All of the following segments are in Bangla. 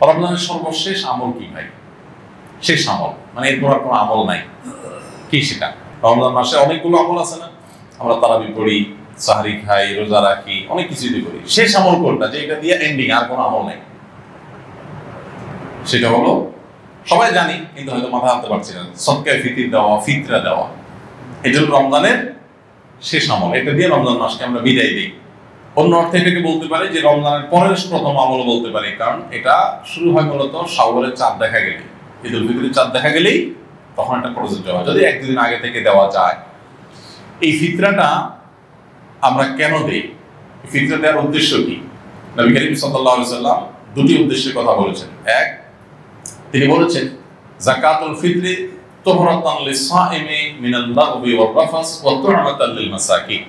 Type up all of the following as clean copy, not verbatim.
রমজানের সর্বশেষ আমল কি ভাই? শেষ আমল মানে এরপর আর কোনো আমল নাই। কি সেটা? রমজান মাসে অনেকগুলো আমল আছে না? আমরা তারাবি পড়ি, সাহরি খাই, রোজা রাখি, অনেক কিছুই করি। শেষ আমল কোনটা যে এটা দিয়ে এন্ডিং, আর কোনো আমল নাই? সেটা হলো, সবাই জানি কিন্তু হয়তো মাথা আনতে পারছি না, সদকায়ে ফিতর দেওয়া, ফিতরা দেওয়া। এটা হলো রমজানের শেষ আমল। এটা দিয়ে রমজান মাসকে আমরা বিদায় দিই। অন্য অর্থে এটাকে বলতে পারি যে রমজানের পরের প্রথম আমল বলতে পারি, কারণ এটা শুরু হয় মূলত শাওয়ালের চাঁদ দেখা গেলে, ঈদুল ফিতরের চাঁদ দেখা গেলেই তখন এটা প্রযোজ্য হয়, যদি একদিন আগে থেকে দেওয়া যায়। এই ফিতরাটা আমরা কেন দেই? ফিতরা দেওয়ার উদ্দেশ্য কি? নবী করিম সাল্লাল্লাহু আলাইহি ওয়াসাল্লাম দুটি উদ্দেশ্যের কথা বলেছেন। এক, তিনি বলেছেন যাকাতুল ফিতরি তুহরাতান লিস-সাইমি মিনাল লাগবি ওয়ার রাফাস ওয়া তু'মাতান লিল মাসাকিন।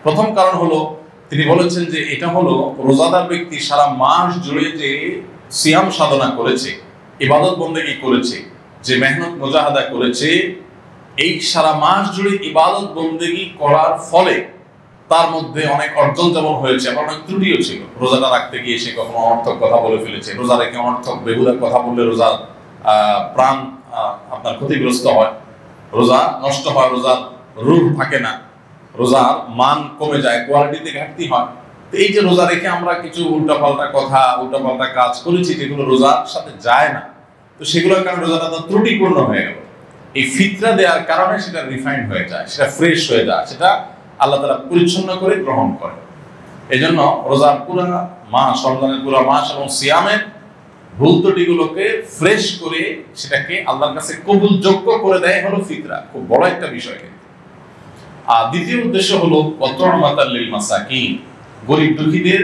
প্রথম কারণ হলো, তিনি বলেছেন যে এটা হলো রোজাদার ব্যক্তি সারা মাস জুড়ে যে সিয়াম সাধনা করেছে, ইবাদত বন্দেগী করেছে, যে মেহনত মুজাহাদা করেছে, এই সারা মাস জুড়ে ইবাদত বন্দেগী করার ফলে তার মধ্যে অনেক অর্জন যেমন হয়েছে, আবার অনেক ত্রুটিও ছিল। রোজাটা রাখতে গিয়ে সে কখনো অনর্থক কথা বলে ফেলেছে, রোজা রেখে অনর্থক বেহুদার কথা বললে রোজার প্রাণ আপনার ক্ষতিগ্রস্ত হয়, রোজা নষ্ট হয়, রোজার রূহ থাকে না, রোজার মান কমে যায়, কোয়ালিটিতে ঘাটতি হয়। তো এই যে রোজা রেখে আমরা কিছু উল্টাপাল্টা কথা, উল্টাপাল্টা কাজ করেছি যেগুলো রোজার সাথে যায় না, তো সেগুলোর কারণে রোজাটা তো ত্রুটিপূর্ণ হয়ে গেল। এই ফিতরা দেওয়ার কারণে সেটা রিফাইন্ড হয়ে যায়, সেটা ফ্রেশ হয়ে যায়, সেটা আল্লাহ তাআলা পরিচ্ছন্ন করে গ্রহণ করে। এই জন্য রোজার পুরো মাস, রমজানের পুরো মাস এবং সিয়ামের ভুল ত্রুটিগুলোকে ফ্রেশ করে সেটাকে আল্লাহর কাছে কবুলযোগ্য করে দেয় হলো ফিতরা। খুব বড় একটা বিষয়। আর দ্বিতীয় উদ্দেশ্য হলো তু'মাতান লিল মাসাকিন, গরিব দুঃখীদের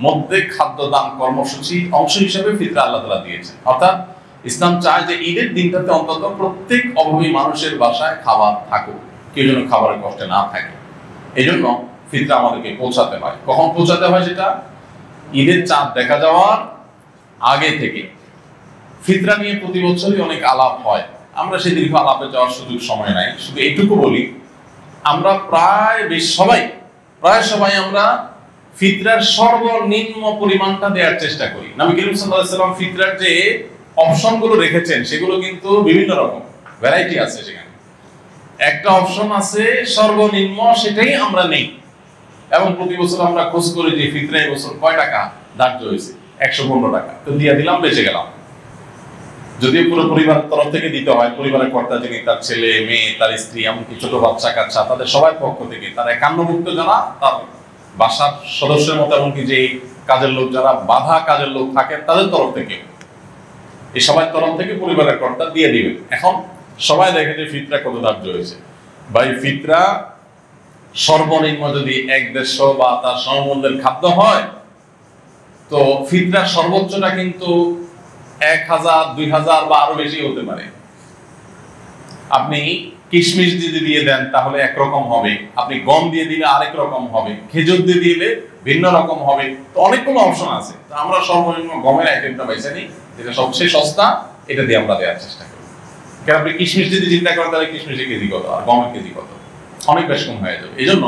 মধ্যে খাদ্য দান কর্মসূচি অংশ হিসেবে ফিতরা আল্লাহ তাআলা দিয়েছেন। অর্থাৎ ইসলাম চায় যে ঈদের দিনটাতে অন্তত প্রত্যেক অভাবী মানুষের বাসায় খাবার থাকুক, কেউ যেন খাবারের কষ্টে না থাকে। এই জন্য ফিতরা আমাদেরকে পৌঁছাতে হয়। কখন পৌঁছাতে হয়? সেটা ঈদের চাঁদ দেখা যাওয়ার আগে থেকে। ফিতরা নিয়ে প্রতি বছরই অনেক আলাপ হয়, আমরা সেই দীর্ঘ আলাপে যাওয়ার সুযোগ সময় নাই। শুধু এইটুকু বলি, আমরা প্রায় সবাই আমরা ফিতরার সর্বনিম্ন পরিমাণটা দেওয়ার চেষ্টা করি। নবী করিম সাল্লাল্লাহু আলাইহি ওয়াসাল্লাম ফিতরার যে অপশনগুলো রেখেছেন সেগুলো কিন্তু বিভিন্ন রকম, ভ্যারাইটি আছে। সেখানে একটা অপশন আছে সর্বনিম্ন, সেটাই আমরা নেই। এবং প্রতি বছর আমরা খোঁজ করি যে ফিতরা এই বছর কয় টাকা ধার্য হয়েছে, 115 টাকা, তো দিয়ে দিলাম, বেঁচে গেলাম। যদিও পুরো পরিবারের তরফ থেকে দিতে হয়, পরিবারের কর্তা যিনি, তার ছেলে মেয়ে, তার স্ত্রী, এমনকি ছোট বাচ্চা কাচ্চা, তাদের সবার পক্ষ থেকে, তার একান্নভুক্ত যারা তার বাসার সদস্যের মতো, এমনকি যে কাজের লোক, যারা বাধা কাজের লোক থাকেন, তাদের তরফ থেকে, এই সবার তরফ থেকে পরিবারের কর্তা দিয়ে দিবেন। এখন সবাই দেখে যে ফিতরা কত ধার্য হয়েছে। ভাই, ফিতরা সর্বনিম্ন যদি 150 বা তার সমমূল্যের খাদ্য হয়, তো ফিতরার সর্বোচ্চটা কিন্তু 1000, 2000 বা আরো বেশি হতে পারে। আপনি কিশমিশ দিয়ে দেন তাহলে একরকম হবে, আপনি গম দিয়ে দিলে আরেক রকম হবে, খেজুর দিয়ে দিলে ভিন্ন রকম হবে। তো অনেকগুলো অপশন আছে। তো আমরা সর্বনিম্ন গমের আইটেমটা বেছে নিই, যেটা সবচেয়ে সস্তা, এটা দিয়ে আমরা দেওয়ার চেষ্টা করি। কারণ আপনি কিশমিশ যদি চিন্তা করেন তাহলে কিশমিশের কেজি কত আর গমের কেজি কত, অনেক বেশ কম হয়ে যাবে। এই জন্য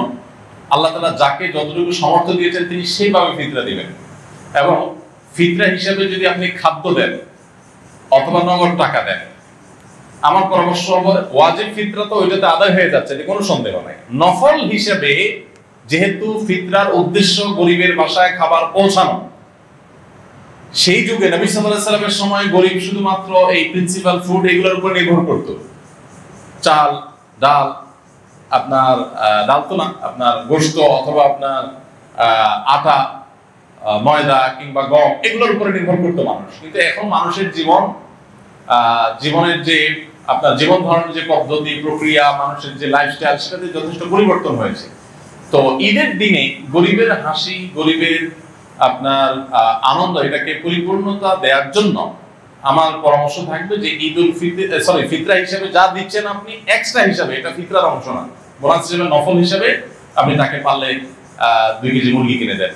আল্লাহ তাআলা যাকে যতটুকু সামর্থ্য দিয়েছেন তিনি সেইভাবে ফিতরা দিবেন। এবং ফিতরা হিসাবে যদি আপনি খাদ্য দেন অথবা নগদ টাকা দেন, আমার পরামর্শ হবে ওয়াজিব ফিতরা তো ওইটাতে আদায় হয়ে যাচ্ছে, এতে কোনো সন্দেহ নাই। নফল হিসেবে যেহেতু ফিতরার উদ্দেশ্য গরিবের বাসায় খাবার পৌঁছানো, সেই যুগে নবী সাল্লাল্লাহু আলাইহি ওয়াসাল্লামের সময় গরিব শুধুমাত্র এই প্রিন্সিপাল ফুড এগুলোর উপর নির্ভর করত। চাল, ডাল, আপনার ডাল তো না, আপনার গোশত অথবা আপনার আটা, ময়দা কিংবা গম, এগুলোর উপরে নির্ভর করতো মানুষ। কিন্তু এখন মানুষের জীবনের যে আপনার জীবন ধারণের যে পদ্ধতি, প্রক্রিয়া, মানুষের যে লাইফস্টাইল, সেটাতে যথেষ্ট পরিবর্তন হয়েছে। তো ঈদের দিনে গরিবের হাসি, গরিবের আপনার আনন্দ, এটাকে পরিপূর্ণতা দেওয়ার জন্য আমার পরামর্শ থাকবে যে ফিতরা হিসেবে যা দিচ্ছেন আপনি এক্সট্রা হিসাবে, এটা ফিতরার অংশ না, বোনাস হিসেবে নফল হিসাবে আপনি তাকে পারলে 2 কেজি মুরগি কিনে দেন।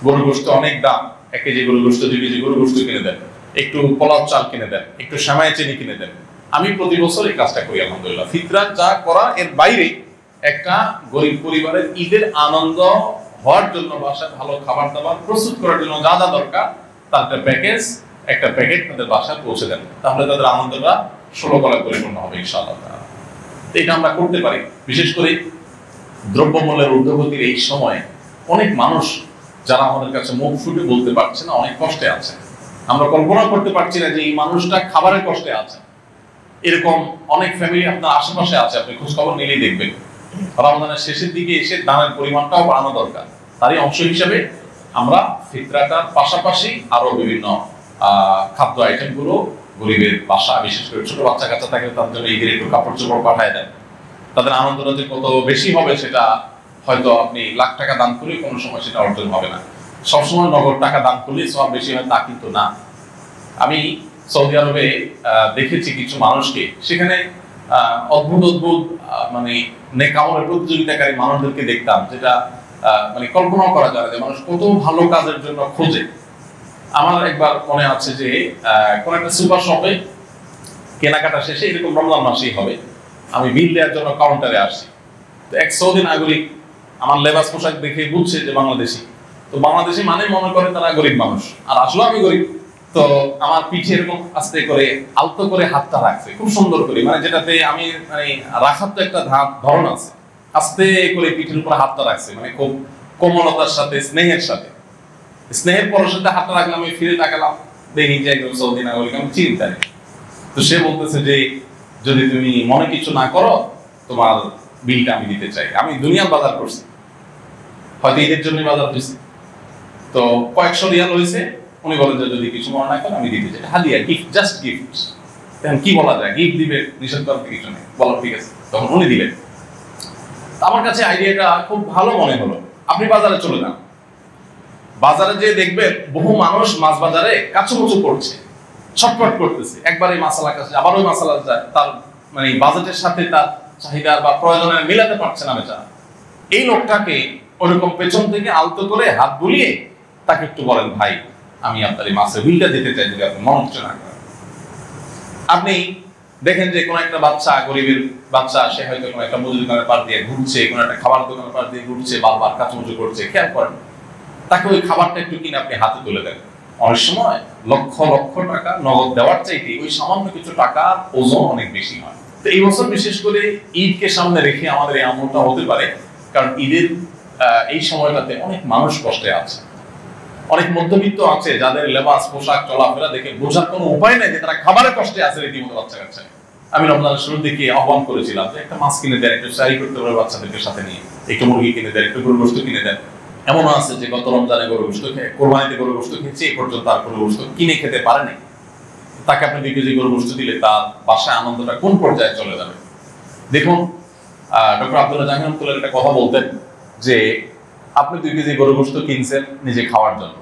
গরুর গোশত অনেক দাম, 1 কেজি গরুর গোশত, 2 কেজি গরুর গোশত কিনে দেন, একটু পোলাও চাল কিনে দেন, একটু সেমাই চিনি কিনে দেন। আমি প্রতি বছর এই কাজটা করি আলহামদুলিল্লাহ। ফিতরা যা করা, এর বাইরে একটা গরিব পরিবারের ঈদের আনন্দ হওয়ার জন্য, বাসায় ভালো খাবার দাবার প্রস্তুত করার জন্য যা যা দরকার, তার একটা প্যাকেজ একটা প্যাকেট তাদের বাসায় পৌঁছে দেন, তাহলে তাদের আনন্দটা 16 গলায় পরিপূর্ণ হবে ইনশাআল্লাহ। এটা আমরা করতে পারি। বিশেষ করে দ্রব্যমূল্যের ঊর্ধ্বগতির এই সময়ে অনেক মানুষ যারা আমাদের কাছে মুখ ফুটে বলতে পারছে না, অনেক কষ্টে আছে। আমরা কল্পনা করতে পারছি না যে এই মানুষটা খাবারের কষ্টে আছে। এরকম অনেক ফ্যামিলি আপনার আশেপাশে আছে, আপনি খোঁজ খবর নিলেই দেখবেন। রমজানের শেষের দিকে এসে দানের পরিমাণটাও বাড়ানো দরকার। তারই অংশ হিসেবে আমরা ফিতরাটার পাশাপাশি আরো বিভিন্ন খাদ্য আইটেম গুলো গরিবের বাসা, বিশেষ করে ছোট বাচ্চা কাচ্চা থাকলে তাদের জন্য ঈদের একটু কাপড় চোপড় পাঠায় দেন। তাদের আনন্দটা যে কত বেশি হবে সেটা হয়তো আপনি লাখ টাকা দান করলে কোনো সময় সেটা অর্জন হবে না। সবসময় নগদ টাকা দান করলে সব বেশি হয় তা কিন্তু না। আমি সৌদি আরবে দেখেছি কিছু মানুষকে, সেখানে অদ্ভুত অদ্ভুত মানে নেকামলের প্রতিযোগিতাকারী মানুষদেরকে দেখতাম, যেটা মানে কল্পনাও করা যায় যে মানুষ কত ভালো কাজের জন্য খোঁজে। আমার একবার মনে আছে যে কোন একটা সুপার শপে কেনাকাটা শেষে, এরকম রমজান মাসেই হবে, আমি বিল দেওয়ার জন্য কাউন্টারে আসছি। তো এক সৌদি নাগরিক আমার লেবাস পোশাক দেখে বুঝছে যে বাংলাদেশি। তো বাংলাদেশি মানে মনে করে তারা গরিব মানুষ, আর আসলে আমি গরিব। তো আমার পিঠে এরকম আস্তে করে আলতো করে হাতটা রাখছে খুব সুন্দর করে, মানে যেটাতে আমি মানে রাখার তো একটা ধরন আছে, আস্তে করে পিঠের উপর হাতটা রাখছে, মানে খুব কোমলতার সাথে স্নেহের সাথে। স্নেহের পরের সাথে হাতটা রাখলাম, আমি ফিরে তাকালাম, দেখি যে একদম সৌদি নাগরিক, আমি চিন্তা নেই। তো সে বলতেছে যে যদি তুমি মনে কিছু না করো তোমার বিলটা আমি দিতে চাই। আমি দুনিয়ার বাজার করছি, হয়তো ঈদের জন্য বাজার করছি, তো কয়েকশো রিয়াল হয়েছে। উনি বলেন যে যদি কিছু মনে না করেন আমি দিতে চাই, হাদিয়া, গিফট, জাস্ট গিফট। তখন কি বলা যায়, গিফট দিবে, নিষেধ করার কিছু নেই, বলো ঠিক আছে। তখন উনি দিবেন। আমার কাছে আইডিয়াটা খুব ভালো মনে হলো। আপনি বাজারে চলে যান, বাজারে যে দেখবেন বহু মানুষ মাছ বাজারে কাচুমুচু করছে, ছটফট করতেছে, একবার এই মাসালা কাছে আবার ওই মাসালা যায়, তার মানে বাজেটের সাথে তার চাহিদা বা প্রয়োজনের মিলাতে পারছে না বেচারা। এই লোকটাকে ওরকম পেছন থেকে আলতো করে হাত বুলিয়ে তাকে একটু বলেন, ভাই আমি আপনার এই মাছের বিলটা দিতে চাই, যদি আপনি মন হচ্ছে না করেন। আপনি দেখেন যে কোনো একটা বাচ্চা, গরিবের বাচ্চা, সে হয়তো কোনো একটা মুদি দোকানের পাশ দিয়ে ঘুরছে, কোনো একটা খাবার দোকানের পাশ দিয়ে ঘুরছে, বারবার কাচুমুচু করছে, খেয়াল করেন, তাকে ওই খাবারটা একটু কিনে আপনি হাতে তুলে দেন। অনেক সময় লক্ষ লক্ষ টাকা নগদ দেওয়ার চাইতে ওই সামান্য কিছু টাকার ওজন অনেক বেশি হয়। তো এই বছর বিশেষ করে ঈদকে সামনে রেখে আমাদের এই আমলটা হতে পারে, কারণ ঈদের এই সময়টাতে অনেক মানুষ কষ্টে আছে, অনেক মধ্যবিত্ত আছে যাদের লেবাস পোশাক চলাফেরা দেখে বোঝার কোনো উপায় নেই যে তারা খাবারের কষ্টে আছে রীতিমতো বাচ্চা কাচ্চা। আমি রমজানের শুরুর দিকে আহ্বান করেছিলাম যে একটা মাছ কিনে দেন, একটু শাড়ি করতে পারে বাচ্চাদেরকে সাথে নিয়ে, একটু মুরগি কিনে দেন, একটু গরুর গোশত কিনে দেন। এমন আছে যে গত রমজানে গরুর গোশত খেয়ে, কোরবানিতে গরুর গোশত খেয়েছে, এ পর্যন্ত আর গরুর গোশত কিনে খেতে পারেনি। তাকে আপনি 2 কেজি গরুর গোশত দিলে তার বাসায় আনন্দটা কোন পর্যায়ে চলে যাবে। দেখুন, ডক্টর আব্দুল্লাহ জাহাঙ্গীর রহমাতুল্লাহ একটা কথা বলতেন যে আপনি 2 কেজি গরুর গোশত কিনছেন নিজে খাওয়ার জন্য,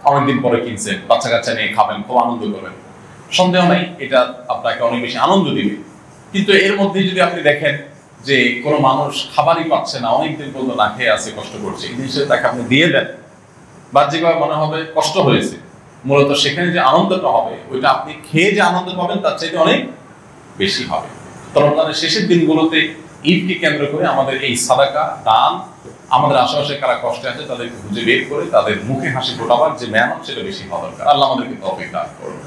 অনেকদিন পরে কিনছেন, বাচ্চা কাচ্চা নিয়ে খাবেন, খুব আনন্দ করবেন, সন্দেহ নাই এটা আপনাকে অনেক বেশি আনন্দ দিবে। কিন্তু এর মধ্যে যদি আপনি দেখেন যে কোনো মানুষ খাবারই পাচ্ছে না, অনেকদিন পর্যন্ত না খেয়ে আছে, কষ্ট করছে, এই জিনিসটা তাকে আপনি দিয়ে দেন, বাহ্যিকভাবে মনে হবে কষ্ট হয়েছে, মূলত সেখানে যে আনন্দটা হবে ওইটা আপনি খেয়ে যে আনন্দ পাবেন তার চাইতে অনেক বেশি হবে। তো রমজানের শেষের দিনগুলোতে ঈদকে কেন্দ্র করে আমাদের এই সাদাকা দান, আমাদের আশেপাশে কারা কষ্টে আছে তাদেরকে খুঁজে বের করে তাদের মুখে হাসি ফোটাবার যে মেহনত, সেটা বেশি হওয়া দরকার। আল্লাহ আমাদেরকে তৌফিক দান করুন।